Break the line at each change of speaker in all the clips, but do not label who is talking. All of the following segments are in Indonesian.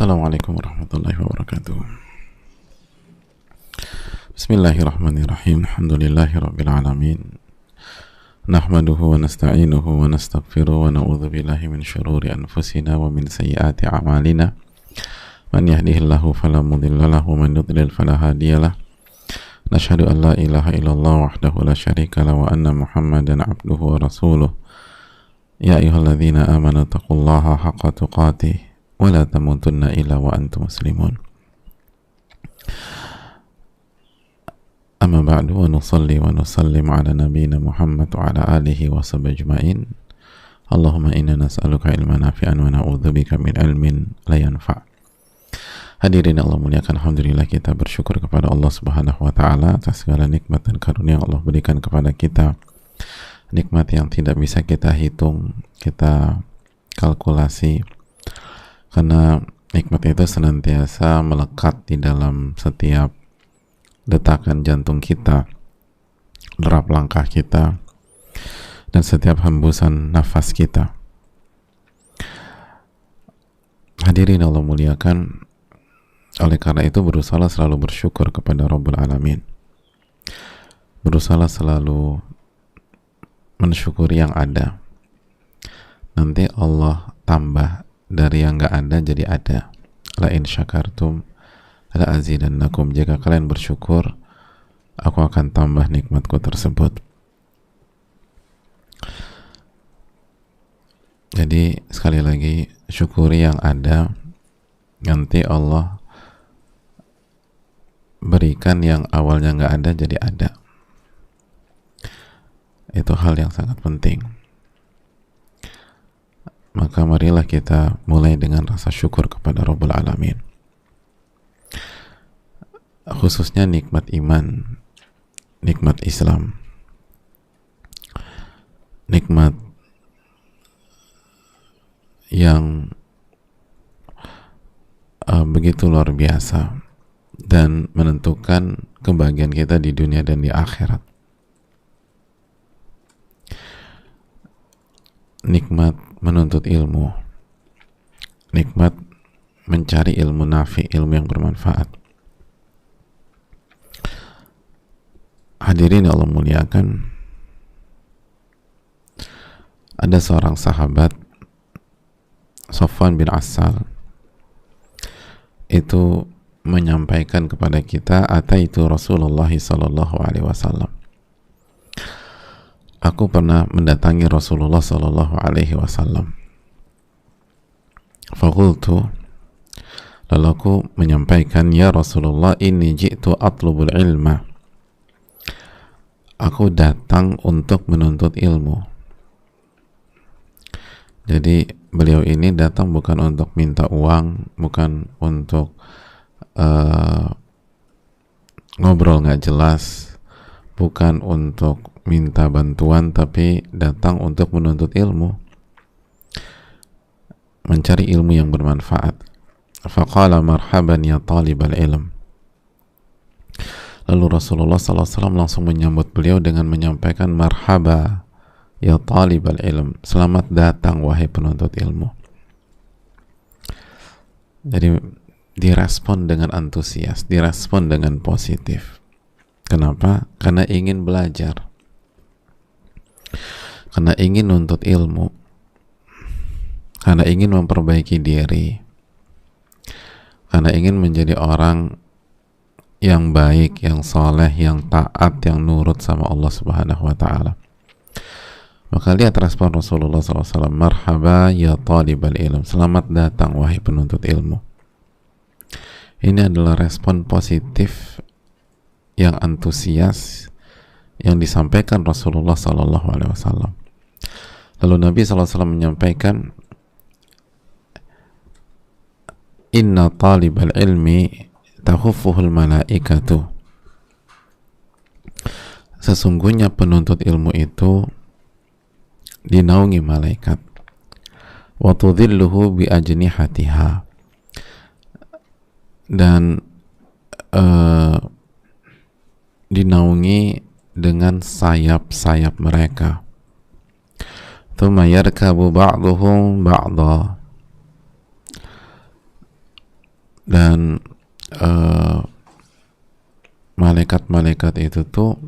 Assalamualaikum warahmatullahi wabarakatuh. Bismillahirrahmanirrahim. Alhamdulillahi rabbil alamin. Nahmaduhu wa nasta'inuhu wa nastaghfiruh wa na'udzu billahi min syururi anfusina wa min sayyiati a'malina. Man yahdihillahu fala mudilla lahu wa man yudlil fala hadiyalah. Nashhadu an la ilaha illallah wahdahu la syarika lahu wa anna Muhammadan 'abduhu wa rasuluh. Ya ayyuhalladzina amanu taqullaha haqqa tuqatih wa la tamutunna illa wa antum muslimun. Amma ba'du, wa nusalli wa nusallim ala nabiyyina Muhammad wa ala alihi wa sahbihi ajma'in. Allahumma inna nas'aluka ilman nafi'an wa na'udzubika min ilmin la yanfa'. Hadirin Allah muliakan, alhamdulillah kita bersyukur kepada Allah Subhanahu wa taala atas segala nikmat dan karunia yang Allah berikan kepada kita. Nikmat yang tidak bisa kita hitung, kita kalkulasi, karena nikmat itu senantiasa melekat di dalam setiap detakan jantung kita, derap langkah kita, dan setiap hembusan nafas kita. Hadirin Allah muliakan, oleh karena itu berusaha selalu bersyukur kepada Rabbul Alamin. Berusaha selalu mensyukuri yang ada. Nanti Allah tambah dari yang gak ada jadi ada. La in syakartum la azidannakum. Jika kalian bersyukur, aku akan tambah nikmatku tersebut. Jadi sekali lagi, syukuri yang ada, nanti Allah berikan yang awalnya gak ada jadi ada. Itu hal yang sangat penting. Maka marilah kita mulai dengan rasa syukur kepada Rabbul Alamin, khususnya nikmat iman, nikmat Islam, nikmat yang begitu luar biasa dan menentukan kebahagiaan kita di dunia dan di akhirat. Nikmat menuntut ilmu, nikmat mencari ilmu nafi, ilmu yang bermanfaat. Hadirin Allah muliakan, ada seorang sahabat, Sofwan bin Assal, itu menyampaikan kepada kita, ataitu Rasulullah sallallahu alaihi wasallam. Aku pernah mendatangi Rasulullah sallallahu alaihi wasallam. Faqultu, lalu aku menyampaikan, ya Rasulullah, inni ji'tu atlubul ilma. Aku datang untuk menuntut ilmu. Jadi beliau ini datang bukan untuk minta uang, bukan untuk ngobrol nggak jelas, bukan untuk minta bantuan, tapi datang untuk menuntut ilmu, mencari ilmu yang bermanfaat. Faqala marhaban ya talibal ilm. Lalu Rasulullah SAW langsung menyambut beliau dengan menyampaikan, marhaba ya talibal ilm, selamat datang wahai penuntut ilmu. Jadi direspon dengan antusias, direspon dengan positif. Kenapa? Karena ingin belajar, karena ingin nuntut ilmu, karena ingin memperbaiki diri, karena ingin menjadi orang yang baik, yang soleh, yang taat, yang nurut sama Allah Subhanahu wa ta'ala. Maka lihat respon Rasulullah SAW, marhaba ya talibal ilm, selamat datang wahai penuntut ilmu. Ini adalah respon positif yang antusias yang disampaikan Rasulullah SAW. Lalu Nabi SAW menyampaikan, inna talibal ilmi tahuffuhul malaikatu. Sesungguhnya penuntut ilmu itu dinaungi malaikat. Wa tudhilluhu bi ajnihatiha. Dan dinaungi dengan sayap-sayap mereka. Tsumma yarkabu ba'duhum ba'dha. Dan malaikat-malaikat itu tuh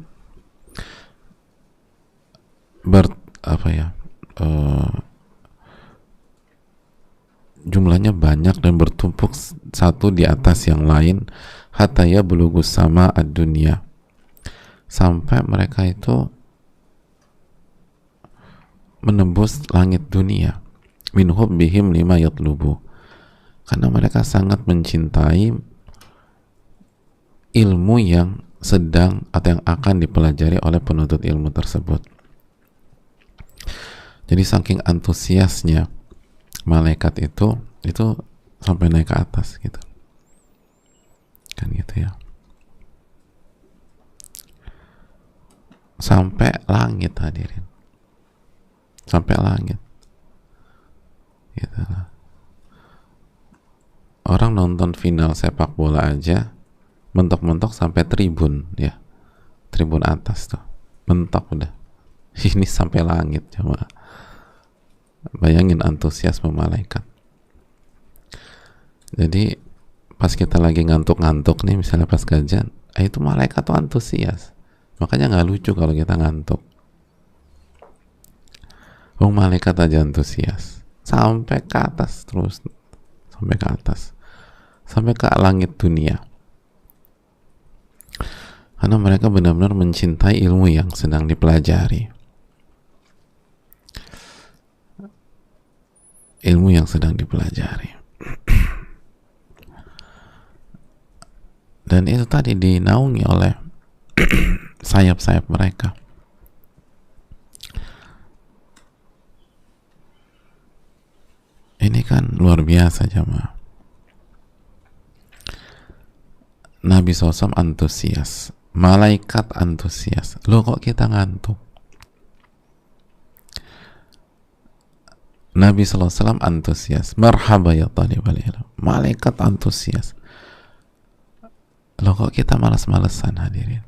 jumlahnya banyak dan bertumpuk satu di atas yang lain, hatta ya bulugus sama ad-dunya, sampai mereka itu menembus langit dunia, min hubbihim lima yatlubu, karena mereka sangat mencintai ilmu yang sedang atau yang akan dipelajari oleh penuntut ilmu tersebut. Jadi saking antusiasnya malaikat itu sampai naik ke atas gitu kan, gitu ya, sampai langit, hadirin, sampai langit gitu. Orang nonton final sepak bola aja mentok-mentok sampai tribun, ya, tribun atas tuh mentok udah. Ini sampai langit, coba bayangin antusiasme malaikat. Jadi pas kita lagi ngantuk-ngantuk nih, misalnya pas kajian, itu malaikat tuh antusias. Makanya nggak lucu kalau kita ngantuk. Malaikat aja antusias sampai ke atas terus, sampai ke atas, sampai ke langit dunia, karena mereka benar-benar mencintai ilmu yang sedang dipelajari, ilmu yang sedang dipelajari. Dan itu tadi dinaungi oleh sayap-sayap mereka. Ini kan luar biasa, jamaah. Nabi SAW antusias, malaikat antusias. Loh, kok kita ngantuk? Nabi SAW antusias, marhaba ya talibal ilm, malaikat antusias. Loh, kok kita malas-malesan, hadirin?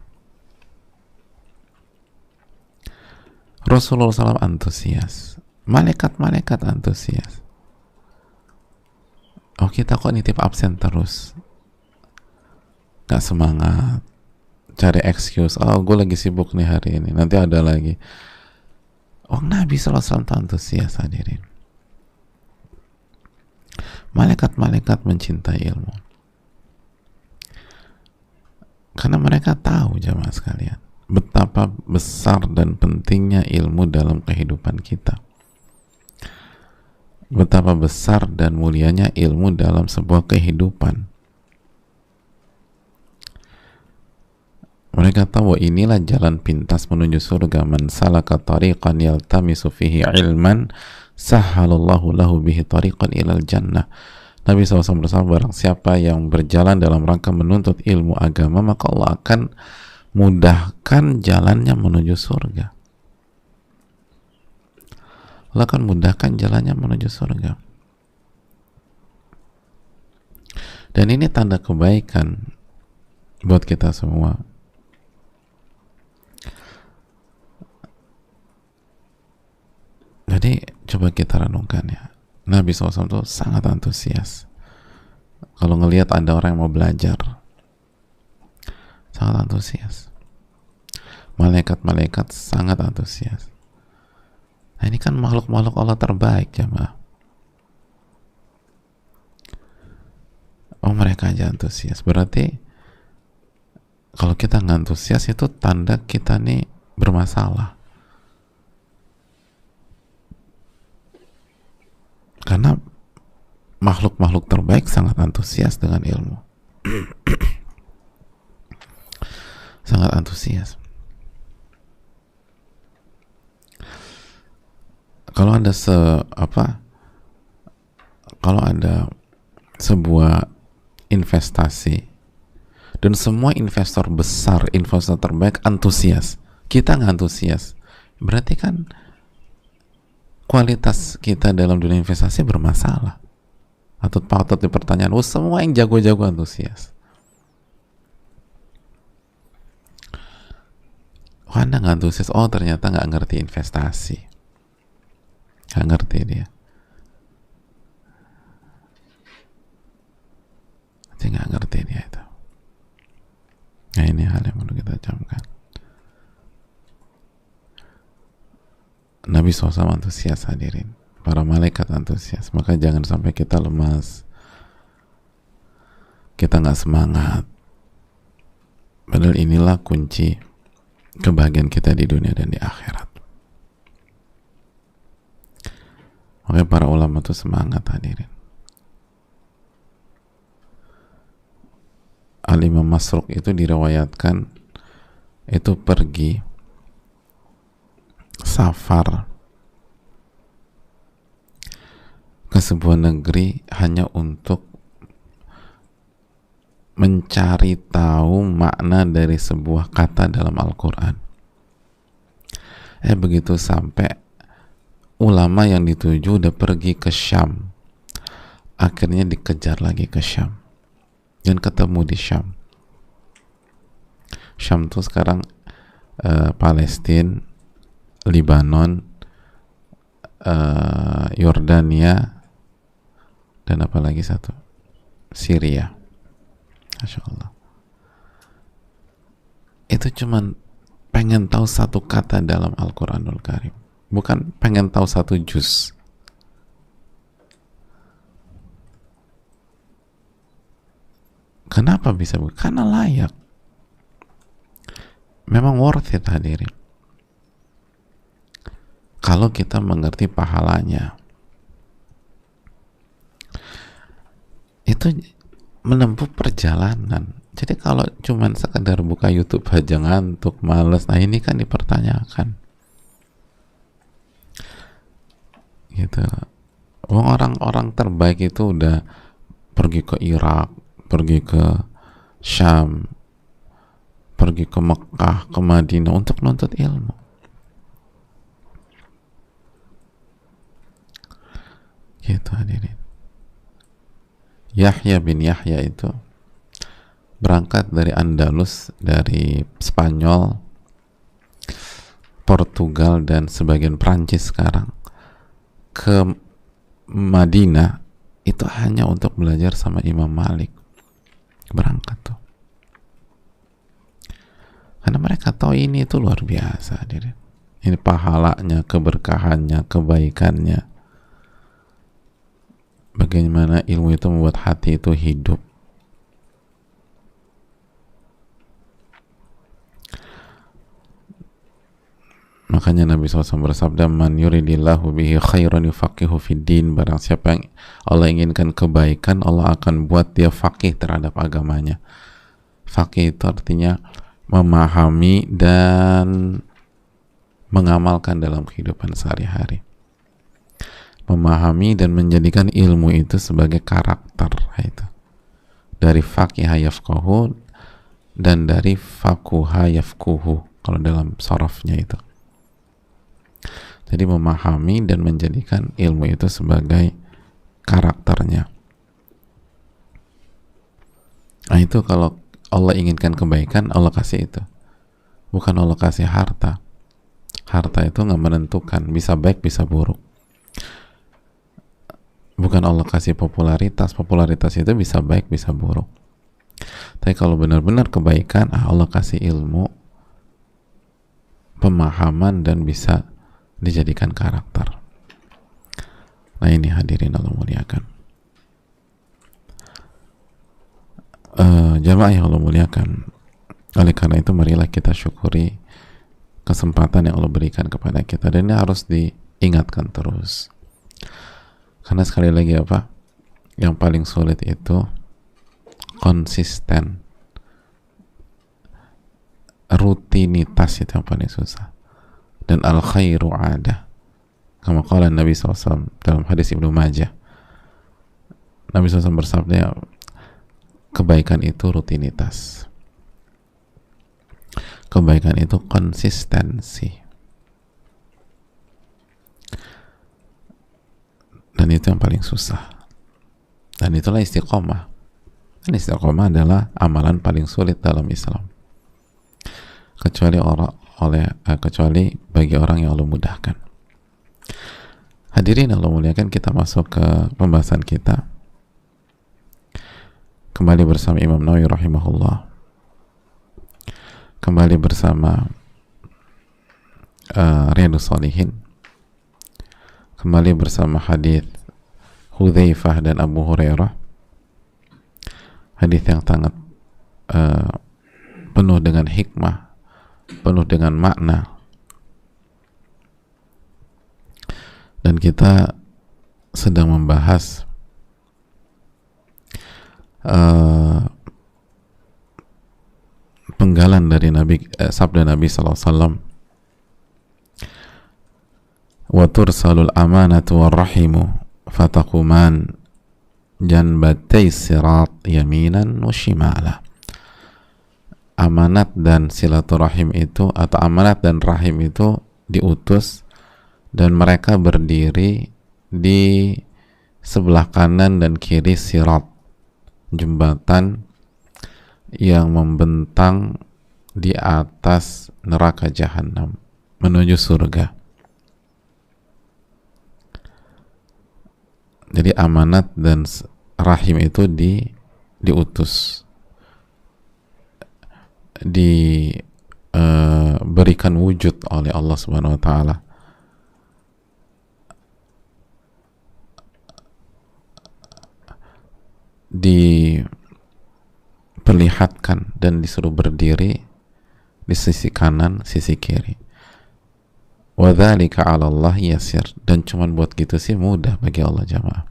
Rasulullah SAW antusias, malaikat-malaikat antusias. Oh, kita kok nitip absen terus, gak semangat, cari excuse, oh gue lagi sibuk nih hari ini, nanti ada lagi. Oh, Nabi SAW antusias, hadirin. Malaikat-malaikat mencintai ilmu karena mereka tahu, jamaah sekalian, betapa besar dan pentingnya ilmu dalam kehidupan kita, betapa besar dan mulianya ilmu dalam sebuah kehidupan. Mereka tahu inilah jalan pintas menuju surga. Man salaka tariqan yaltamisu fihi ilman sahhalallahu lahu bihi tariqan ilal jannah. Nabi SAW bersabda, barang siapa yang berjalan dalam rangka menuntut ilmu agama, maka Allah akan mudahkan jalannya menuju surga. Allah akan mudahkan jalannya menuju surga. Dan ini tanda kebaikan buat kita semua. Jadi coba kita renungkan ya, Nabi SAW itu sangat antusias kalau ngelihat ada orang yang mau belajar, sangat antusias. Malaikat-malaikat sangat antusias. Nah, ini kan makhluk-makhluk Allah terbaik, jamaah. Oh, mereka aja antusias. Berarti kalau kita nggak antusias, itu tanda kita nih bermasalah. Karena makhluk-makhluk terbaik sangat antusias dengan ilmu. Sangat antusias. Kalau ada kalau ada sebuah investasi dan semua investor besar, investor terbaik antusias, kita nggak antusias, berarti kan kualitas kita dalam dunia investasi bermasalah, atau patut dipertanyakan. Oh, semua yang jago-jago antusias. Oh, Anda nggak antusias, oh ternyata nggak ngerti investasi, nggak ngerti dia. Pasti nggak ngerti dia itu. Nah, ini hal yang perlu kita camkan. Nabi SAW antusias, hadirin. Para malaikat antusias. Maka jangan sampai kita lemas, kita nggak semangat. Padahal inilah kunci kebahagiaan kita di dunia dan di akhirat. Makanya para ulama itu semangat, hadirin. Al-Imam Masruq itu diriwayatkan itu pergi safar ke sebuah negeri hanya untuk mencari tahu makna dari sebuah kata dalam Al-Quran. Begitu sampai, ulama yang dituju udah pergi ke Syam, akhirnya dikejar lagi ke Syam dan ketemu di Syam. Syam tuh sekarang Palestina, Libanon, Yordania, dan apa lagi satu, Syria. Masya Allah. Itu cuman pengen tahu satu kata dalam Al-Quranul Karim, bukan pengen tahu satu juz. Kenapa bisa begitu? Karena layak. Memang worth it, hadirin. Kalau kita mengerti pahalanya. Itu menempuh perjalanan. Jadi kalau cuman sekedar buka YouTube aja ngantuk, males, nah ini kan dipertanyakan. Gitu. Orang-orang terbaik itu udah pergi ke Irak, pergi ke Syam, pergi ke Mekah, ke Madinah untuk menuntut ilmu. Gitu, hadirin. Yahya bin Yahya itu berangkat dari Andalus, dari Spanyol, Portugal, dan sebagian Prancis sekarang ke Madinah itu hanya untuk belajar sama Imam Malik. Berangkat tuh karena mereka tahu ini itu luar biasa, hadirin. Ini pahalanya, keberkahannya, kebaikannya, bagaimana ilmu itu membuat hati itu hidup. Makanya Nabi SAW bersabda, man yuridillahu bihi khairan yufaqihu fid din. Barang siapa yang Allah inginkan kebaikan, Allah akan buat dia faqih terhadap agamanya. Faqih itu artinya memahami dan mengamalkan dalam kehidupan sehari-hari. Memahami dan menjadikan ilmu itu sebagai karakter. Itu dari faqiha yafqahu dan dari faquha yafquhu kalau dalam sorofnya itu. Jadi memahami dan menjadikan ilmu itu sebagai karakternya. Nah itu kalau Allah inginkan kebaikan, Allah kasih itu. Bukan Allah kasih harta. Harta itu nggak menentukan, bisa baik bisa buruk. Bukan Allah kasih popularitas, popularitas itu bisa baik bisa buruk. Tapi kalau benar-benar kebaikan, Allah kasih ilmu, pemahaman, dan bisa dijadikan karakter. Nah ini hadirin Allah muliakan. Jamaah yang Allah muliakan. Oleh karena itu marilah kita syukuri kesempatan yang Allah berikan kepada kita, dan ini harus diingatkan terus. Karena sekali lagi apa? Yang paling sulit itu konsisten. Rutinitas itu yang paling susah. Dan al-khairu ada. Kama qala Nabi SAW dalam hadis Ibnu Majah. Nabi SAW bersabda, kebaikan itu rutinitas. Kebaikan itu konsistensi. Dan itu yang paling susah. Dan itulah istiqomah. Dan istiqomah adalah amalan paling sulit dalam Islam. Kecuali bagi orang yang Allah mudahkan. Hadirin Allah muliakan, kita masuk ke pembahasan kita. kembali bersama Imam Nawawi rahimahullah, kembali bersama Riyadhus Shalihin, kembali bersama hadis Hudzaifah dan Abu Hurairah, hadis yang sangat penuh dengan hikmah, penuh dengan makna. Dan kita sedang membahas penggalan dari sabda Nabi SAW, wa tursalul amanatu warrahimu fataquman janbatay sirat yaminan wa shimala. Amanat dan silaturahim itu, atau amanat dan rahim itu diutus dan mereka berdiri di sebelah kanan dan kiri sirat, jembatan yang membentang di atas neraka jahanam menuju surga. Jadi amanat dan rahim itu diutus, diberikan wujud oleh Allah Subhanahu wa taala. Diperlihatkan dan disuruh berdiri di sisi kanan, sisi kiri. Wa dzalika 'ala Allah yasir, dan cuman buat gitu sih mudah bagi Allah jamaah.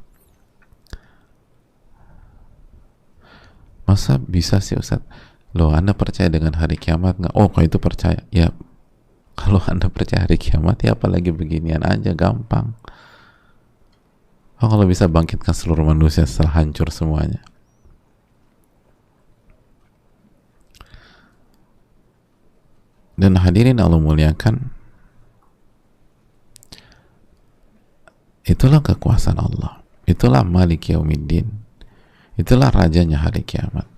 Masa bisa sih Ustaz? Loh, Anda percaya dengan hari kiamat nggak? Oh, kalau itu percaya. Ya, kalau Anda percaya hari kiamat, ya apalagi beginian aja, gampang. Oh, kalau bisa bangkitkan seluruh manusia setelah hancur semuanya. Dan hadirin Allah muliakan, itulah kekuasaan Allah, itulah Malik Yaumiddin, itulah rajanya hari kiamat,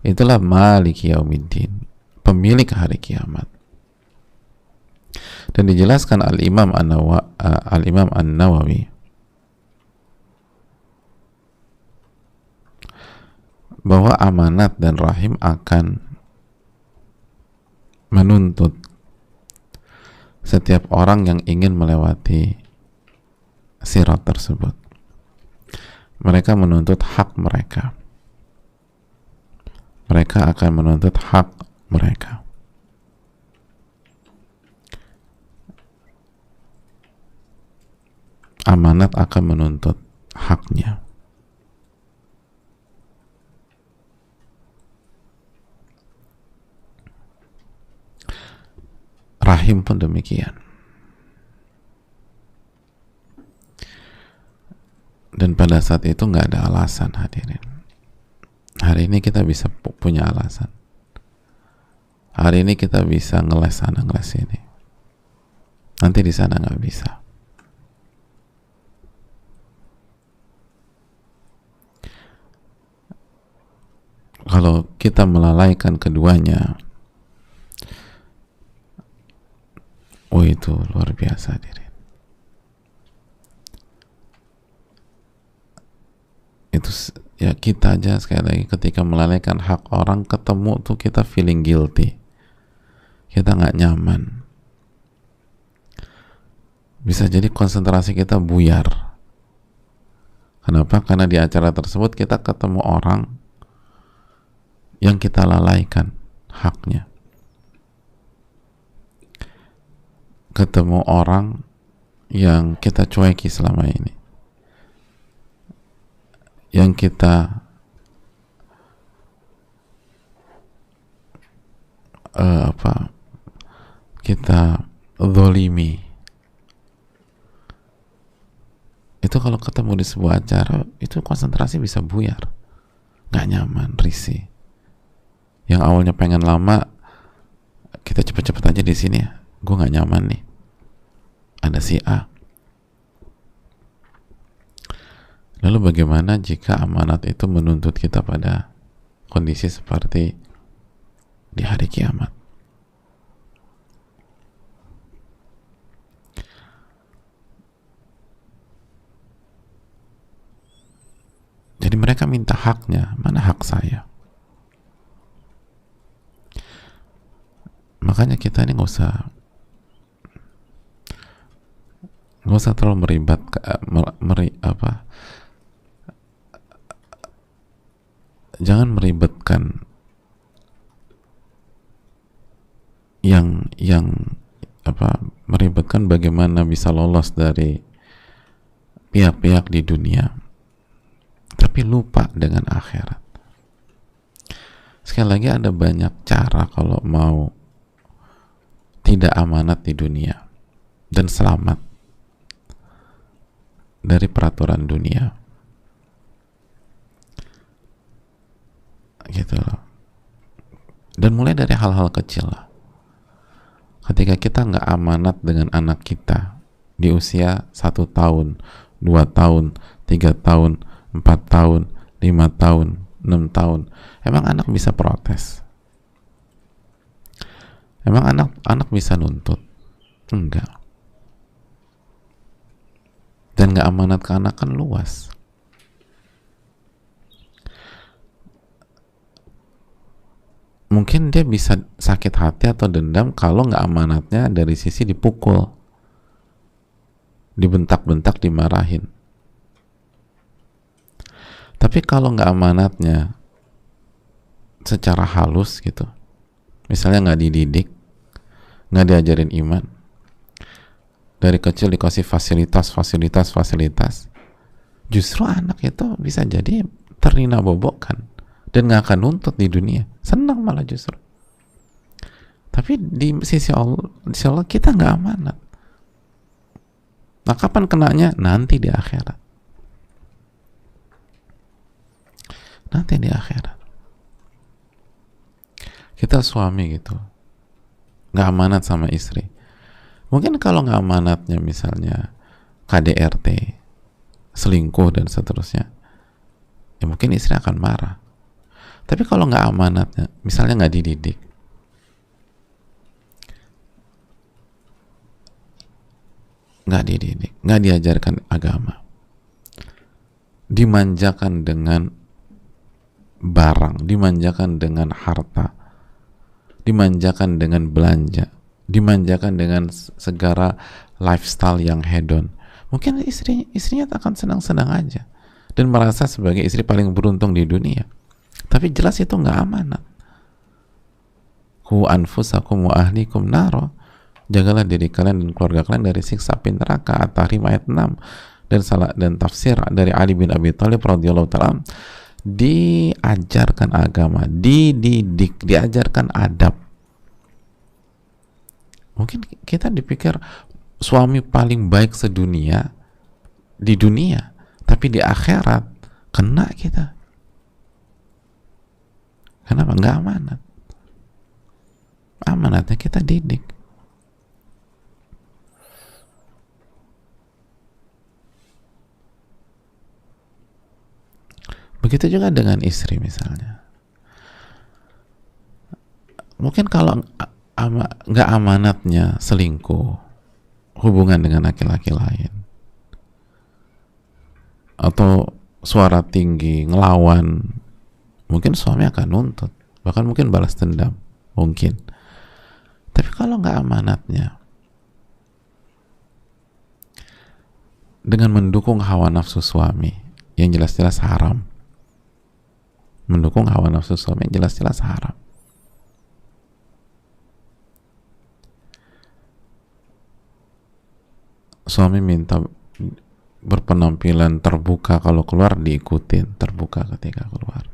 itulah Malik Yaumiddin, pemilik hari kiamat. Dan dijelaskan Al-Imam An-Nawawi bahwa amanat dan rahim akan menuntut setiap orang yang ingin melewati sirat tersebut. Mereka menuntut hak mereka. Mereka akan menuntut hak mereka. Amanat akan menuntut haknya. Rahim pun demikian. Dan pada saat itu nggak ada alasan, hadirin. Hari ini kita bisa punya alasan. Hari ini kita bisa ngeles sana ngeles sini. Nanti di sana nggak bisa. Kalau kita melalaikan keduanya, oh itu luar biasa, hadirin. Itu ya, kita aja sekali lagi ketika melalaikan hak orang, ketemu tuh kita feeling guilty, kita nggak nyaman, bisa jadi konsentrasi kita buyar. Kenapa? Karena di acara tersebut kita ketemu orang yang kita lalaikan haknya, ketemu orang yang kita cueki selama ini, yang kita kita zolimi. Itu kalau ketemu di sebuah acara, itu konsentrasi bisa buyar, nggak nyaman, risih. Yang awalnya pengen lama, kita cepet-cepet aja di sini ya, gue nggak nyaman nih, ada si A. Lalu bagaimana jika amanat itu menuntut kita pada kondisi seperti di hari kiamat? Jadi mereka minta haknya, mana hak saya? Makanya kita ini nggak usah terlalu jangan meribetkan meribetkan bagaimana bisa lolos dari pihak-pihak di dunia, tapi lupa dengan akhirat. Sekali lagi, ada banyak cara kalau mau tidak amanat di dunia dan selamat dari peraturan dunia, gitu loh. Dan mulai dari hal-hal kecil lah. Ketika kita nggak amanat dengan anak kita di usia 1 tahun, 2 tahun, 3 tahun, 4 tahun, 5 tahun, 6 tahun, emang anak bisa protes? Emang anak bisa nuntut? Enggak. Dan nggak amanat ke anak kan luas. Mungkin dia bisa sakit hati atau dendam kalau nggak amanatnya dari sisi dipukul, dibentak-bentak, dimarahin. Tapi kalau nggak amanatnya secara halus gitu, misalnya nggak dididik, nggak diajarin iman, dari kecil dikasih fasilitas, justru anak itu bisa jadi ternina bobokkan dan nggak akan nuntut di dunia, senang malah justru. Tapi di sisi Allah kita nggak amanat. Nah, kapan kenanya? Nanti di akhirat. Nanti di akhirat. Kita suami gitu, nggak amanat sama istri. Mungkin kalau nggak amanatnya misalnya KDRT, selingkuh dan seterusnya, ya mungkin istri akan marah. Tapi kalau nggak amanatnya, misalnya nggak dididik, nggak diajarkan agama, dimanjakan dengan barang, dimanjakan dengan harta, dimanjakan dengan belanja, dimanjakan dengan segala lifestyle yang hedon, mungkin istrinya akan senang-senang aja dan merasa sebagai istri paling beruntung di dunia. Tapi jelas itu nggak amanat. Ku anfusakum wa ahlikum naro, jagalah diri kalian dan keluarga kalian dari siksa api neraka. At-Tahrim ayat 6. Dan tafsir dari Ali bin Abi Thalib radhiyallahu ta'ala, diajarkan agama, dididik, diajarkan adab. Mungkin kita dipikir suami paling baik sedunia di dunia, tapi di akhirat kena kita. Kenapa? Nggak amanat. Amanatnya kita didik. Begitu juga dengan istri misalnya. Mungkin kalau nggak amanatnya selingkuh, hubungan dengan laki-laki lain, atau suara tinggi, ngelawan, mungkin suami akan nuntut, bahkan mungkin balas dendam, mungkin. Tapi kalau nggak amanatnya dengan mendukung hawa nafsu suami yang jelas-jelas haram, mendukung hawa nafsu suami yang jelas-jelas haram, suami minta berpenampilan terbuka kalau keluar, diikutin terbuka ketika keluar.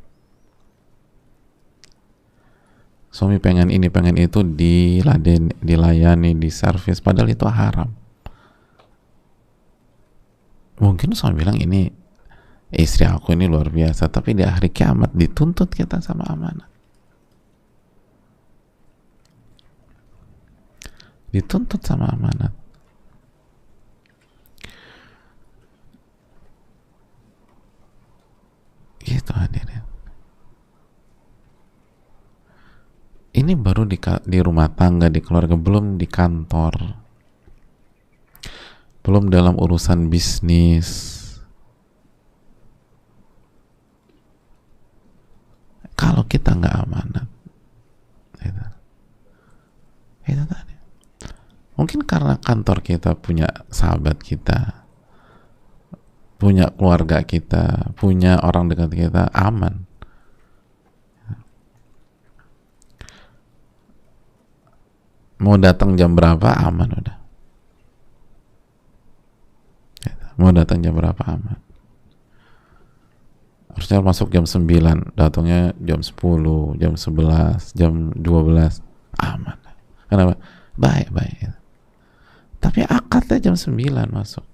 Suami pengen ini, pengen itu, dilayani, diservis, padahal itu haram. Mungkin suami bilang, ini istri aku ini luar biasa, tapi di hari kiamat dituntut kita sama amanah. Dituntut sama amanat. Gitu hadirin. Ini baru di rumah tangga, di keluarga, belum di kantor, belum dalam urusan bisnis, kalau kita nggak amanat, itu tadi. Mungkin karena kantor kita punya sahabat kita, punya keluarga kita, punya orang dekat kita, aman. Mau datang jam berapa aman udah. Mau datang jam berapa aman. Harusnya masuk jam 9, datangnya jam 10, jam 11, jam 12, aman. Kenapa? Baik. Tapi akadnya jam 9 masuk.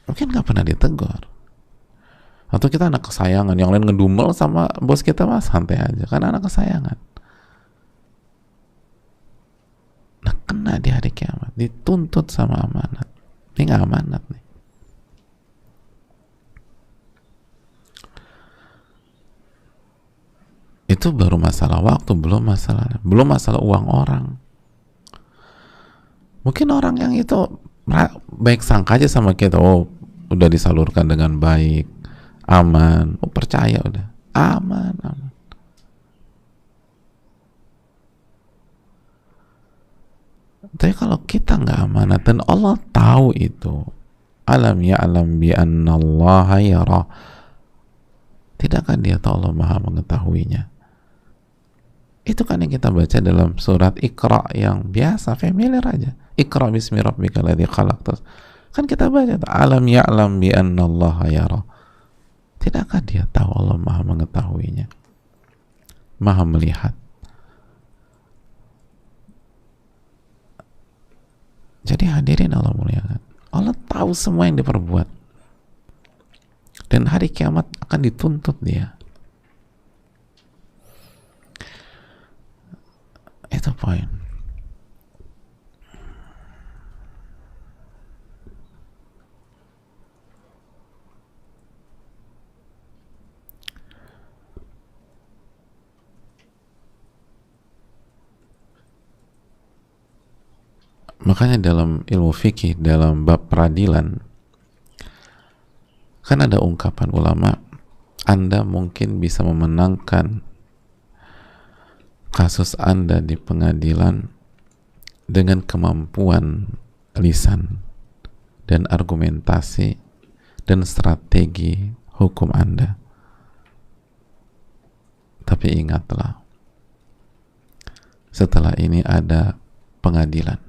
Mungkin gak pernah ditegur. Atau kita anak kesayangan, yang lain ngedumel sama bos kita mah santai aja, kan anak kesayangan. Nah, kena di hari kiamat, dituntut sama amanat. Ini gak amanat nih. Itu baru masalah waktu, belum masalah uang orang. Mungkin orang yang itu baik sangka aja sama kita, oh udah disalurkan dengan baik, aman, oh percaya udah, aman. Tapi kalau kita nggak amanat dan Allah tahu itu, alam ya'lam bi annallaha yara, tidakkah dia tahu Allah maha mengetahuinya? Itu kan yang kita baca dalam surat Iqra yang biasa, familiar aja. Iqra bismi rabbikal ladzi khalaq. Kan kita baca, alam ya'lam bi annallaha yara. Tidakkah dia tahu Allah maha mengetahuinya, maha melihat? Jadi hadirin Allah muliakan, Allah tahu semua yang diperbuat, dan hari kiamat akan dituntut dia. Itu poin. Makanya dalam ilmu fikih, dalam bab peradilan, kan ada ungkapan ulama, Anda mungkin bisa memenangkan kasus Anda di pengadilan dengan kemampuan lisan dan argumentasi dan strategi hukum Anda. Tapi ingatlah, setelah ini ada pengadilan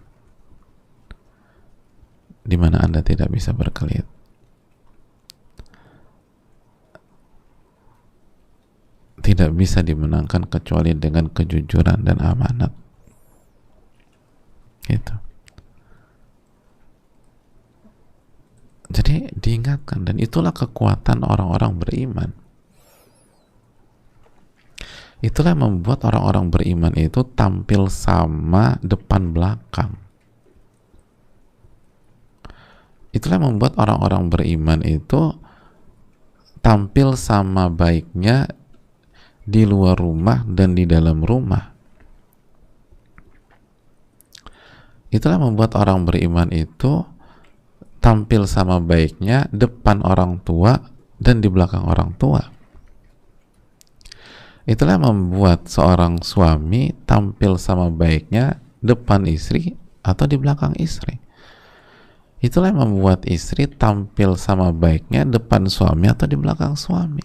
di mana Anda tidak bisa berkelit. Tidak bisa dimenangkan kecuali dengan kejujuran dan amanat. Gitu. Jadi diingatkan, dan itulah kekuatan orang-orang beriman. Itulah yang membuat orang-orang beriman itu tampil sama depan belakang. Itulah yang membuat orang-orang beriman itu tampil sama baiknya di luar rumah dan di dalam rumah. Itulah yang membuat orang beriman itu tampil sama baiknya depan orang tua dan di belakang orang tua. Itulah yang membuat seorang suami tampil sama baiknya depan istri atau di belakang istri. Itulah yang membuat istri tampil sama baiknya depan suami atau di belakang suami.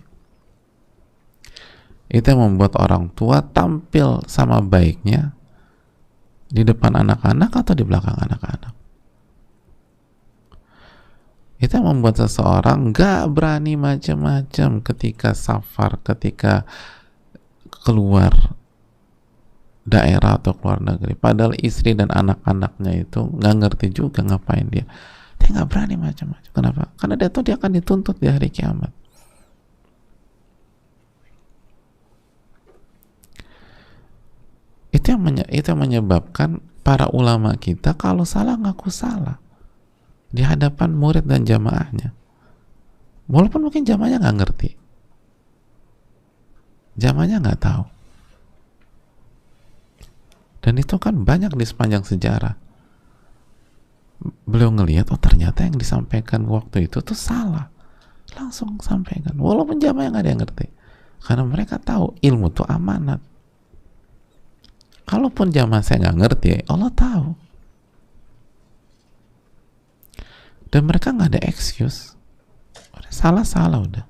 Itu yang membuat orang tua tampil sama baiknya di depan anak-anak atau di belakang anak-anak. Itu yang membuat seseorang gak berani macam-macam ketika safar, ketika keluar daerah atau keluar negeri. Padahal istri dan anak-anaknya itu gak ngerti juga ngapain dia. Dia gak berani macam-macam. Kenapa? Karena dia tahu dia akan dituntut di hari kiamat. Itu yang menyebabkan para ulama kita kalau salah ngaku salah di hadapan murid dan jamaahnya, walaupun mungkin jamaahnya nggak ngerti, jamaahnya nggak tahu. Dan itu kan banyak di sepanjang sejarah. Beliau ngelihat, oh ternyata yang disampaikan waktu itu tuh salah, langsung sampaikan, walaupun jamaah yang nggak ada yang ngerti, karena mereka tahu ilmu itu amanat. Kalaupun jamaah saya nggak ngerti, Allah tahu, dan mereka nggak ada excuse, salah udah.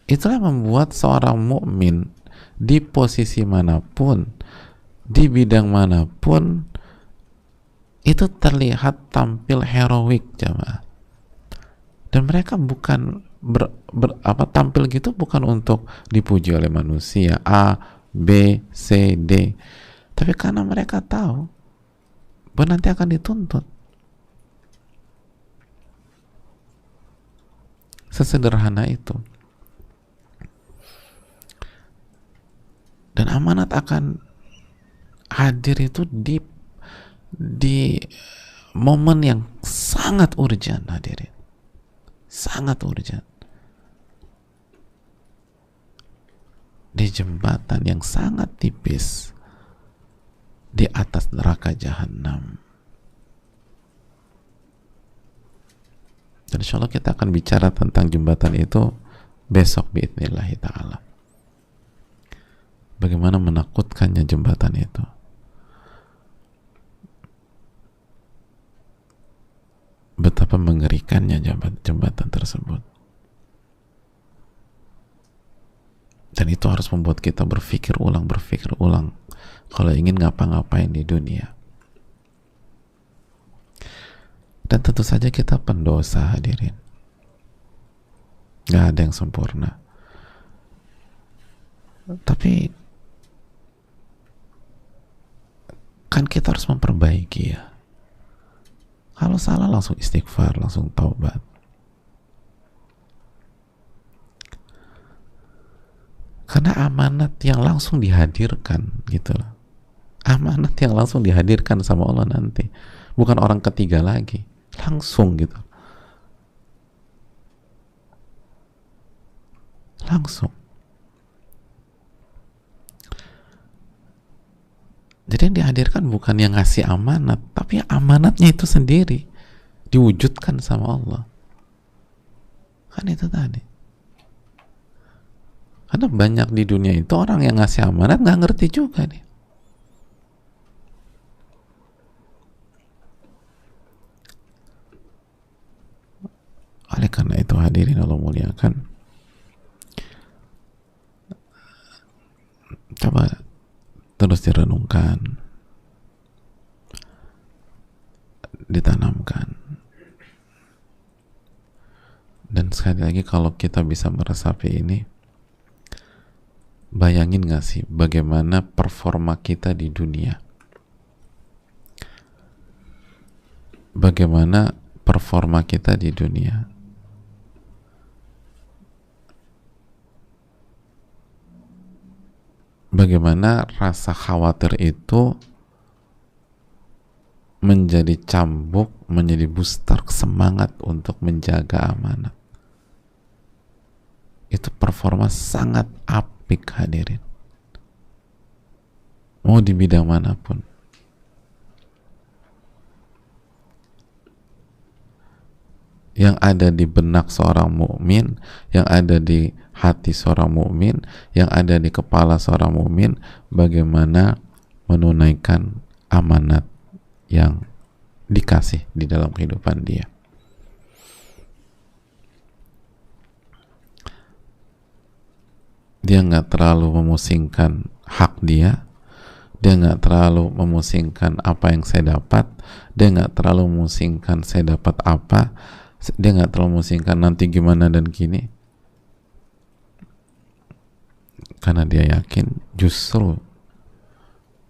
Itulah yang membuat seorang mukmin di posisi manapun, di bidang manapun, itu terlihat tampil heroik jamaah. Dan mereka bukan tampil gitu bukan untuk dipuji oleh manusia A, B, C, D, tapi karena mereka tahu bahwa nanti akan dituntut. Sesederhana itu. Dan amanat akan hadir itu di momen yang sangat urgent, hadirin, sangat urgent, di jembatan yang sangat tipis di atas neraka jahanam. Dan insya Allah kita akan bicara tentang jembatan itu besok biidznillah ta'ala. Bagaimana menakutkannya jembatan itu. Betapa mengerikannya jembatan tersebut. Dan itu harus membuat kita berpikir ulang kalau ingin ngapa-ngapain di dunia. Dan tentu saja kita pendosa, hadirin. Gak ada yang sempurna. Tapi kan kita harus memperbaiki ya. Kalau salah langsung istighfar, langsung taubat. Karena amanat yang langsung dihadirkan gitu loh. Amanat yang langsung dihadirkan sama Allah nanti. Bukan orang ketiga lagi. Langsung gitu. Langsung. Jadi yang dihadirkan bukan yang ngasih amanat, tapi amanatnya itu sendiri diwujudkan sama Allah. Kan itu tadi. Karena banyak di dunia itu orang yang ngasih amanat nggak ngerti juga nih. Oleh karena itu hadirin Allah muliakan, coba terus direnungkan, ditanamkan. Dan sekali lagi kalau kita bisa meresapi ini, bayangin gak sih bagaimana performa kita di dunia, bagaimana performa kita di dunia, bagaimana rasa khawatir itu menjadi cambuk, menjadi booster semangat untuk menjaga amanat. Itu performa sangat apik hadirin. Mau di bidang manapun. Yang ada di benak seorang mukmin, yang ada di hati seorang mukmin, yang ada di kepala seorang mukmin, bagaimana menunaikan amanat yang dikasih di dalam kehidupan dia. Dia nggak terlalu memusingkan hak dia nggak terlalu memusingkan apa yang saya dapat, dia nggak terlalu memusingkan saya dapat apa, dia nggak terlalu memusingkan nanti gimana dan gini, karena dia yakin justru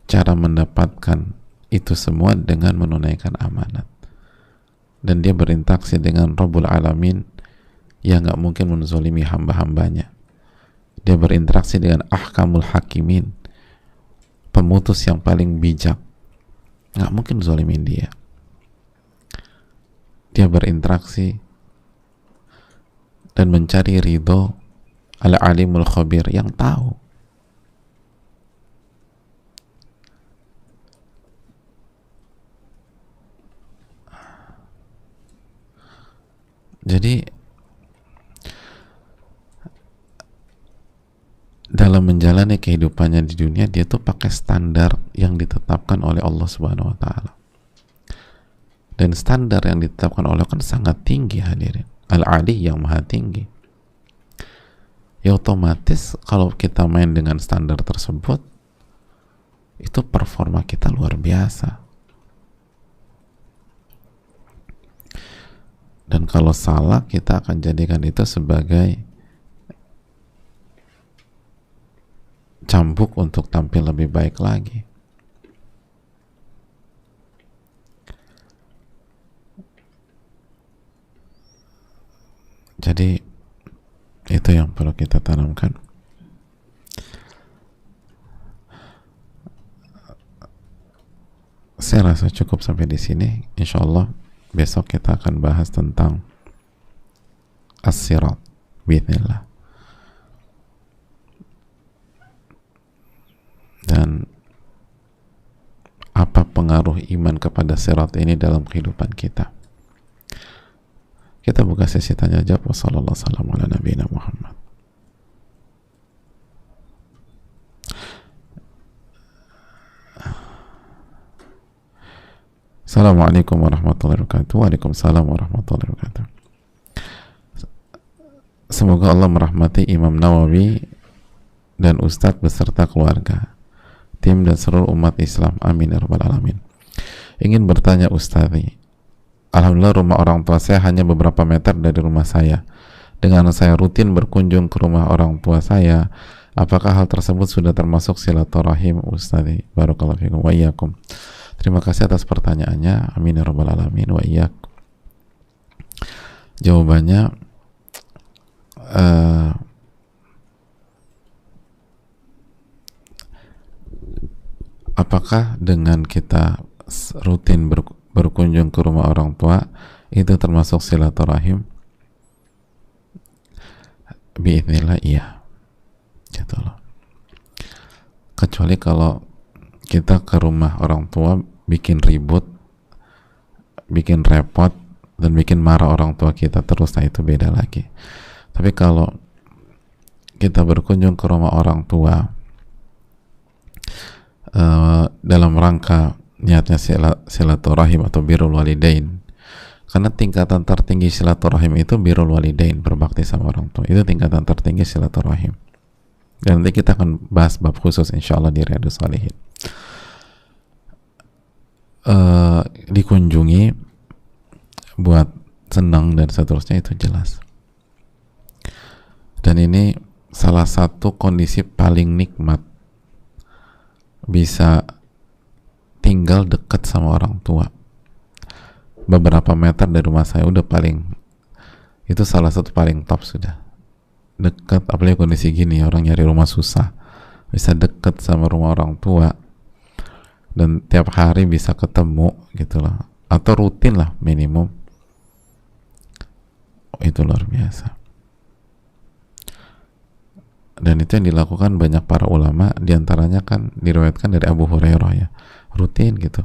cara mendapatkan itu semua dengan menunaikan amanat, dan dia berinteraksi dengan Rabbul Alamin yang nggak mungkin menzolimi hamba-hambanya. Dia berinteraksi dengan Ahkamul Hakimin, pemutus yang paling bijak, nggak mungkin zolimin dia. Dia berinteraksi dan mencari ridho Al-Alimul Khabir yang tahu. Jadi dalam menjalani kehidupannya di dunia, dia tuh pakai standar yang ditetapkan oleh Allah Subhanahu wa taala. Dan standar yang ditetapkan oleh Allah kan sangat tinggi, hadirin. Al-Ali, yang maha tinggi. Ya otomatis kalau kita main dengan standar tersebut, itu performa kita luar biasa. Dan kalau salah, kita akan jadikan itu sebagai cambuk untuk tampil lebih baik lagi. Jadi itu yang perlu kita tanamkan. Saya rasa cukup sampai di sini. Insya Allah besok kita akan bahas tentang as-sirat bi'idznillah. Dan apa pengaruh iman kepada sirat ini dalam kehidupan kita. Kita buka sesi tanya jawab. Wassalamualaikum warahmatullahi wabarakatuh. Assalamualaikum warahmatullahi wabarakatuh. Waalaikumsalam warahmatullahi wabarakatuh. Semoga Allah merahmati Imam Nawawi dan Ustadz beserta keluarga, tim dan seluruh umat Islam. Amin ya rabbal alamin. Ingin bertanya Ustadz, alhamdulillah rumah orang tua saya hanya beberapa meter dari rumah saya. Dengan saya rutin berkunjung ke rumah orang tua saya, apakah hal tersebut sudah termasuk silaturahim Ustadz? Barakallahu fikum wa iyyakum. Terima kasih atas pertanyaannya. Amin ya rabbal alamin wa iyyak. Jawabannya apakah dengan kita rutin berkunjung ke rumah orang tua itu termasuk silaturahim? Bi'idznillah iya, gitu loh. Kecuali kalau kita ke rumah orang tua bikin ribut, bikin repot, dan bikin marah orang tua kita terus, nah itu beda lagi. Tapi kalau kita berkunjung ke rumah orang tua dalam rangka niatnya silaturahim atau birrul walidain, karena tingkatan tertinggi silaturahim itu birrul walidain, berbakti sama orang tua, itu tingkatan tertinggi silaturahim. Dan nanti kita akan bahas bab khusus insyaallah di Riyadhus Shalihin. Dikunjungi buat senang dan seterusnya itu jelas. Dan ini salah satu kondisi paling nikmat, bisa tinggal dekat sama orang tua beberapa meter dari rumah saya, udah paling, itu salah satu paling top sudah dekat. Apalagi kondisi gini, orang nyari rumah susah, bisa dekat sama rumah orang tua dan tiap hari bisa ketemu gitu loh, atau rutin lah minimum, itu luar biasa. Dan itu yang dilakukan banyak para ulama, diantaranya kan diriwayatkan dari Abu Hurairah ya, rutin gitu.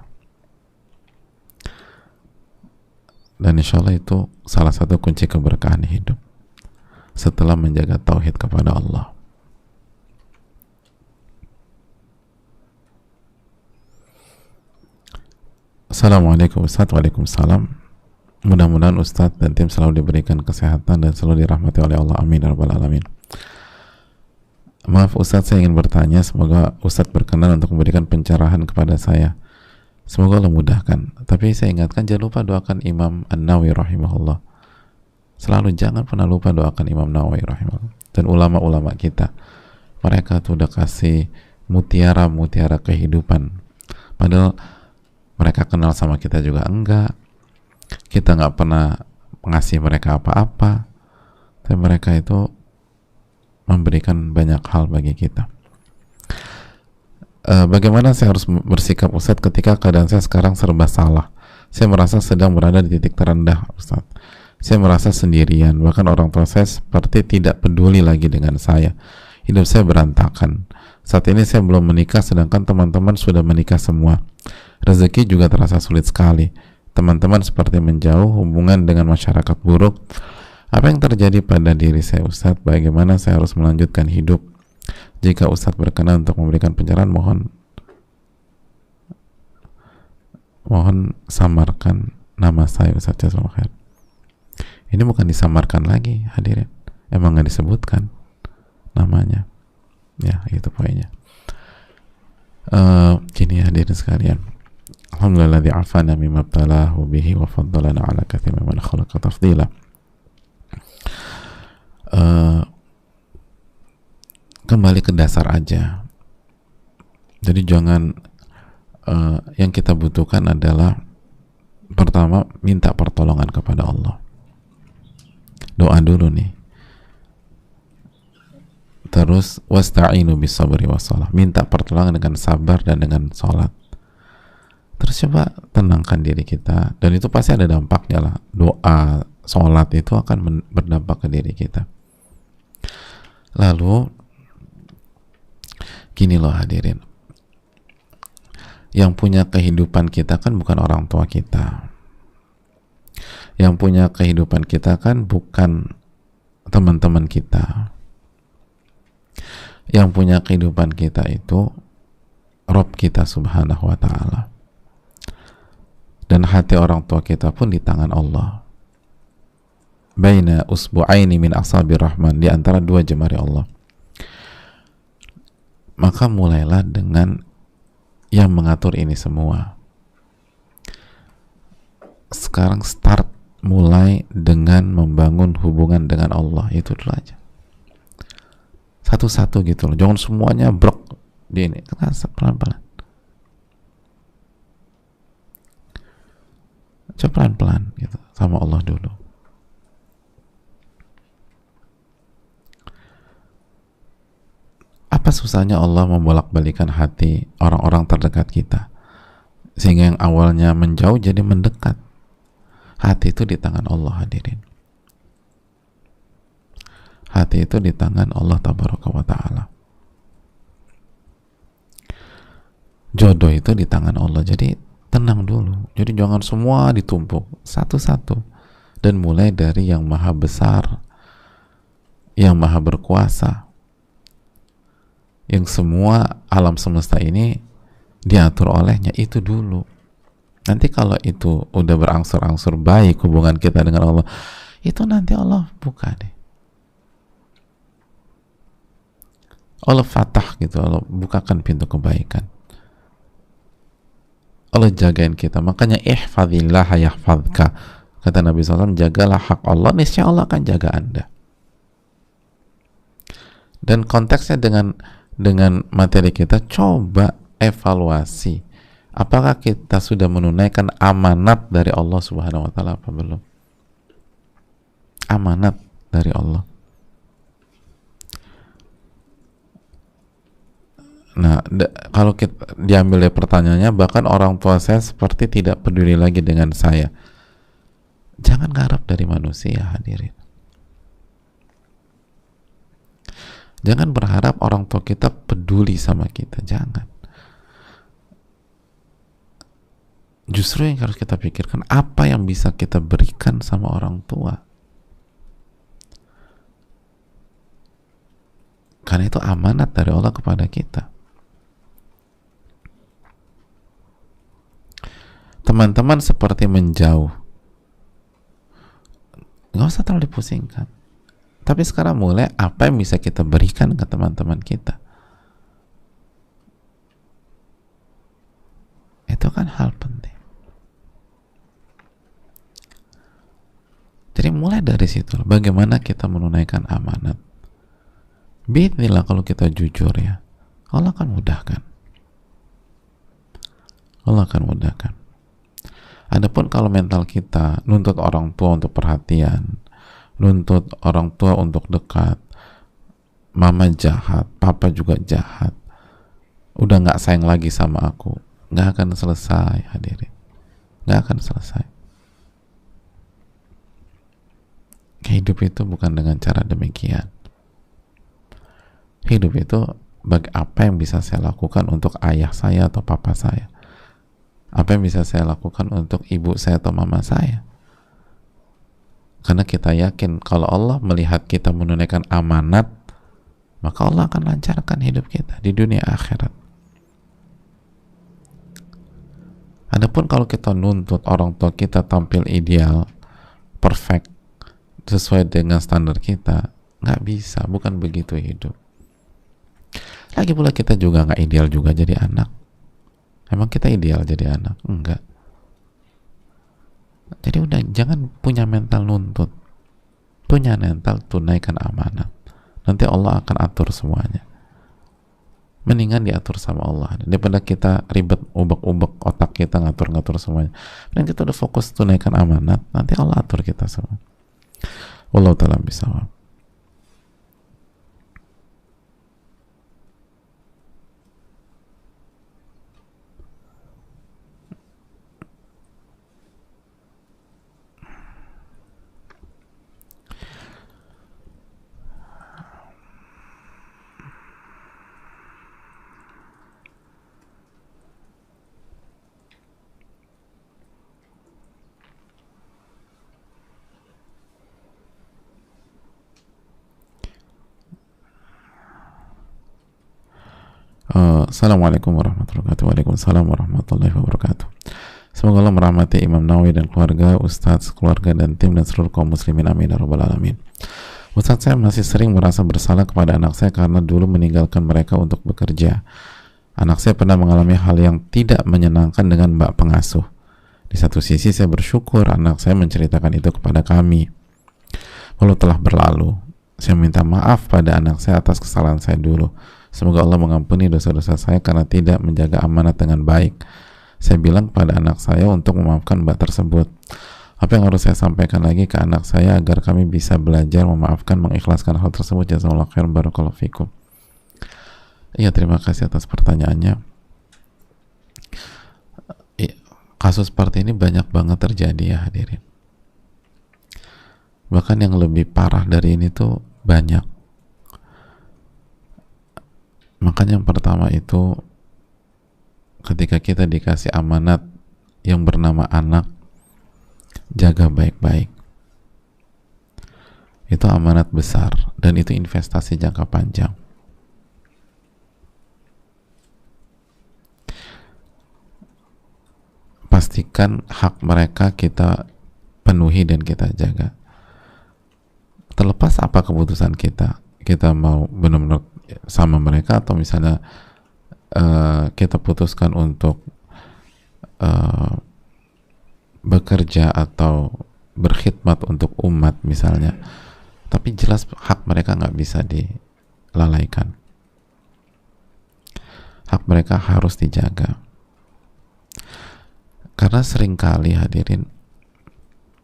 Dan insya Allah itu salah satu kunci keberkahan hidup setelah menjaga tauhid kepada Allah. Assalamualaikum Ustaz. Waalaikumsalam. Mudah-mudahan Ustaz dan tim selalu diberikan kesehatan dan selalu dirahmati oleh Allah. Amin ya rabbal alamin. Maaf Ustaz, saya ingin bertanya, semoga Ustaz berkenan untuk memberikan pencerahan kepada saya. Semoga Allah mudahkan. Tapi saya ingatkan, jangan lupa doakan Imam An-Nawawi rahimahullah. Selalu jangan pernah lupa doakan Imam Nawawi rahimahullah. Dan ulama-ulama kita, mereka tuh udah kasih mutiara-mutiara kehidupan. Padahal mereka kenal sama kita juga enggak. Kita nggak pernah ngasih mereka apa-apa. Tapi mereka itu memberikan banyak hal bagi kita. Bagaimana saya harus bersikap Ustadz ketika keadaan saya sekarang serba salah? Saya merasa sedang berada di titik terendah Ustadz. Saya merasa sendirian, bahkan orang tua saya seperti tidak peduli lagi dengan saya. Hidup saya berantakan. Saat ini saya belum menikah, sedangkan teman-teman sudah menikah semua. Rezeki juga terasa sulit sekali. teman-teman seperti menjauh, hubungan dengan masyarakat buruk. Apa yang terjadi pada diri saya Ustadz? Bagaimana saya harus melanjutkan hidup? Jika Ustadz berkenan untuk memberikan pencerahan, mohon samarkan nama saya Ustadz Jazakallahu khair. Ini bukan disamarkan lagi hadirin, emang nggak disebutkan namanya. Ya itu poinnya. Gini hadirin sekalian, alhamdulilladzi afana mimma btalahu bihi wa faddalana ala katsirin mimman khalaqa tafdila. Kembali ke dasar aja. Jadi jangan yang kita butuhkan adalah pertama minta pertolongan kepada Allah. Doa dulu nih. Terus wasta'inu bis-sabri was-shalah. Minta pertolongan dengan sabar dan dengan sholat. Terus coba tenangkan diri kita, dan itu pasti ada dampaknya lah. Doa, sholat itu akan berdampak ke diri kita. Lalu gini loh hadirin, yang punya kehidupan kita kan bukan orang tua kita. Yang punya kehidupan kita kan bukan teman-teman kita. Yang punya kehidupan kita itu Rabb kita subhanahu wa ta'ala. Dan hati orang tua kita pun di tangan Allah. Baina usbu'aini min asabir rahman, di antara dua jemari Allah. Maka mulailah dengan yang mengatur ini semua. Sekarang mulai dengan membangun hubungan dengan Allah, itu dulu aja. Satu-satu gitu loh, jangan semuanya brok di ini, pelan-pelan. Coba pelan-pelan gitu sama Allah dulu. Apa susahnya Allah membolak-balikan hati orang-orang terdekat kita, sehingga yang awalnya menjauh jadi mendekat? Hati itu di tangan Allah hadirin. Hati itu di tangan Allah tabaraka wa ta'ala. Jodoh itu di tangan Allah. Jadi tenang dulu. Jadi jangan semua ditumpuk, satu-satu. Dan mulai dari yang maha besar, yang maha berkuasa, yang semua alam semesta ini diatur olehnya, itu dulu. Nanti kalau itu udah berangsur-angsur baik hubungan kita dengan Allah, itu nanti Allah buka deh. Allah fatah gitu, Allah bukakan pintu kebaikan. Allah jagain kita. Makanya ihfadillah yahfadka. Kata Nabi SAW, jagalah hak Allah, niscaya Allah akan jaga Anda. Dan konteksnya dengan materi kita, coba evaluasi. Apakah kita sudah menunaikan amanat dari Allah Subhanahu wa ta'ala apa belum? Amanat dari Allah. Nah, kalau kita diambil dari pertanyaannya, bahkan orang tua saya seperti tidak peduli lagi dengan saya. Jangan ngarap dari manusia hadirin. Jangan berharap orang tua kita peduli sama kita, jangan. Justru yang harus kita pikirkan, apa yang bisa kita berikan sama orang tua. Karena itu amanat dari Allah kepada kita. Teman-teman seperti menjauh, nggak usah terlalu dipusingkan. Tapi sekarang mulai, apa yang bisa kita berikan ke teman-teman kita? Itu kan hal penting. Jadi mulai dari situ, bagaimana kita menunaikan amanat. Bismillah, kalau kita jujur ya, Allah akan mudahkan. Allah akan mudahkan. Adapun kalau mental kita nuntut orang tua untuk perhatian, nuntut orang tua untuk dekat, mama jahat, papa juga jahat, udah nggak sayang lagi sama aku, nggak akan selesai hadirin, nggak akan selesai. Hidup itu bukan dengan cara demikian. Hidup itu apa yang bisa saya lakukan untuk ayah saya atau papa saya, Apa yang bisa saya lakukan untuk ibu saya atau mama saya? Karena kita yakin kalau Allah melihat kita menunaikan amanat, maka Allah akan lancarkan hidup kita di dunia akhirat. Adapun kalau kita nuntut orang tua kita tampil ideal, perfect, sesuai dengan standar kita, nggak bisa, bukan begitu hidup. Lagi pula kita juga nggak ideal juga jadi anak. Emang kita ideal jadi anak? Enggak. Jadi udah, jangan punya mental nuntut, punya mental tunaikan amanat. Nanti Allah akan atur semuanya. Mendingan diatur sama Allah daripada kita ribet ubek-ubek otak kita ngatur-ngatur semuanya. Dan kita udah fokus tunaikan amanat, nanti Allah atur kita semua. Wallahu ta'ala bisawab. Assalamualaikum warahmatullahi wabarakatuh. Waalaikumsalam warahmatullahi wabarakatuh. Semoga Allah merahmati Imam Nawawi dan keluarga, Ustadz, keluarga dan tim dan seluruh kaum muslimin, amin ya rabbal alamin. Ustadz, saya masih sering merasa bersalah kepada anak saya karena dulu meninggalkan mereka untuk bekerja. Anak saya pernah mengalami hal yang tidak menyenangkan dengan mbak pengasuh. Di satu sisi saya bersyukur anak saya menceritakan itu kepada kami. Walau telah berlalu, saya minta maaf pada anak saya atas kesalahan saya dulu. Semoga Allah mengampuni dosa-dosa saya karena tidak menjaga amanat dengan baik. Saya bilang kepada anak saya untuk memaafkan mbak tersebut. Apa yang harus saya sampaikan lagi ke anak saya agar kami bisa belajar memaafkan, mengikhlaskan hal tersebut? Jazakallahu khairan, barakallahu fikum. Iya, terima kasih atas pertanyaannya. Kasus seperti ini banyak banget terjadi ya hadirin. Bahkan yang lebih parah dari ini tuh banyak. Makanya yang pertama itu, ketika kita dikasih amanat yang bernama anak, jaga baik-baik. Itu amanat besar dan itu investasi jangka panjang. Pastikan hak mereka kita penuhi dan kita jaga. Terlepas apa keputusan kita, kita mau benar-benar sama mereka atau misalnya kita putuskan untuk bekerja atau berkhidmat untuk umat misalnya, tapi jelas hak mereka nggak bisa dilalaikan. Hak mereka harus dijaga. Karena seringkali hadirin,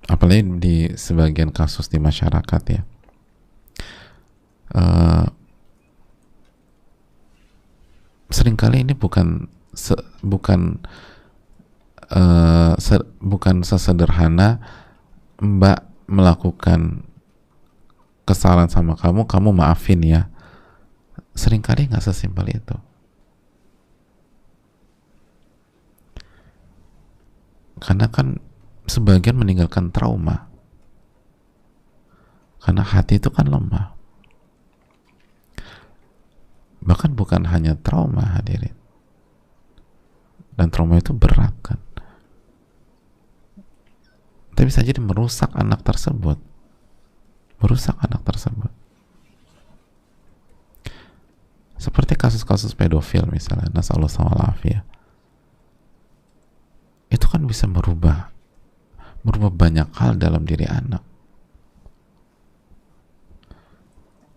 apalagi di sebagian kasus di masyarakat ya, seringkali ini bukan sesederhana mbak melakukan kesalahan sama kamu, kamu maafin ya. Seringkali nggak sesimpel itu. Karena kan sebagian meninggalkan trauma. Karena hati itu kan lemah. Bahkan bukan hanya trauma hadirin. Dan trauma itu berat kan. Tapi bisa jadi merusak anak tersebut. Merusak anak tersebut. Seperti kasus-kasus pedofil misalnya, nasallahu alaihi. Itu kan bisa merubah banyak hal dalam diri anak.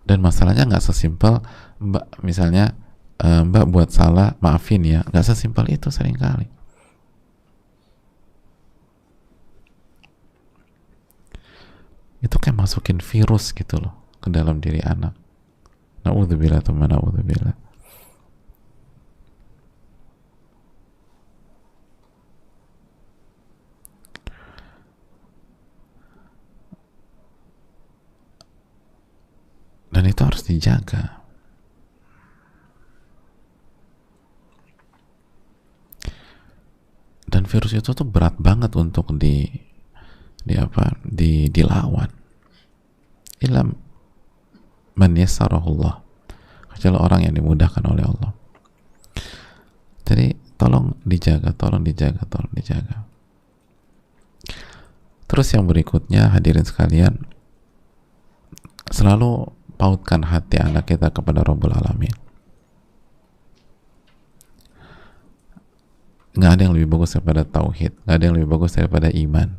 Dan masalahnya nggak sesimpel mbak misalnya mbak buat salah maafin ya, nggak sesimpel itu seringkali. Itu kayak masukin virus gitu loh ke dalam diri anak. Na'udzubillah teman, na'udzubillah. Dan itu harus dijaga. Dan virus itu tuh berat banget untuk dilawan. Ilam man yassarahullah, kecuali orang yang dimudahkan oleh Allah. Jadi tolong dijaga. Terus yang berikutnya, hadirin sekalian, selalu pautkan hati anak kita kepada Rabbul Alamin. Nggak ada yang lebih bagus daripada tauhid, nggak ada yang lebih bagus daripada iman.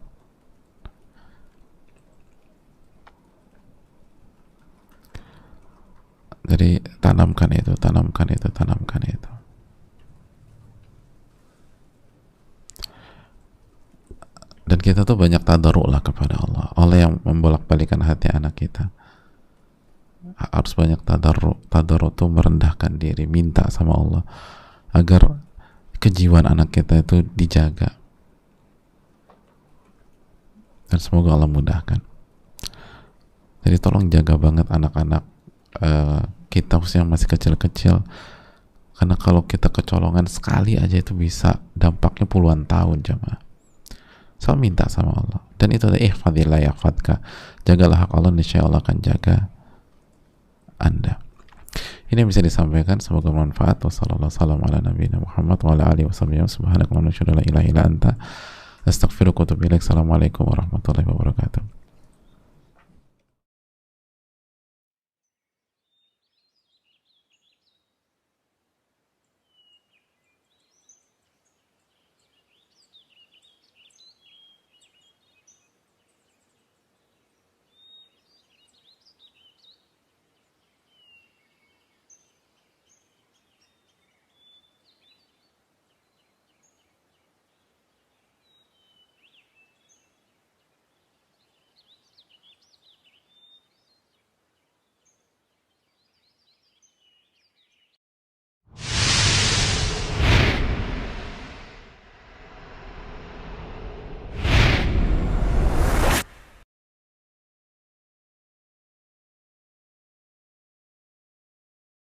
Jadi tanamkan itu. Dan kita tuh banyak tadarruk lah kepada Allah. Allah yang membolak-balikan hati anak kita. Harus banyak tadarruk tuh merendahkan diri, minta sama Allah agar kejiwaan anak kita itu dijaga. Dan semoga Allah mudahkan. Jadi tolong jaga banget anak-anak kita, khususnya yang masih kecil-kecil, karena kalau kita kecolongan sekali aja itu bisa dampaknya puluhan tahun jamaah. So minta sama Allah, dan itu ada ihfadillah yahfadka, jagalah hak Allah, niscaya Allah akan jaga Anda. Ini yang bisa disampaikan, semoga bermanfaat. Wassalamualaikum warahmatullahi wabarakatuh. Subhanakallahumma wa bihamdika, asyhadu an la ilaha illa anta, astaghfiruka wa atubu ilaik. Assalamualaikum warahmatullahi wabarakatuh.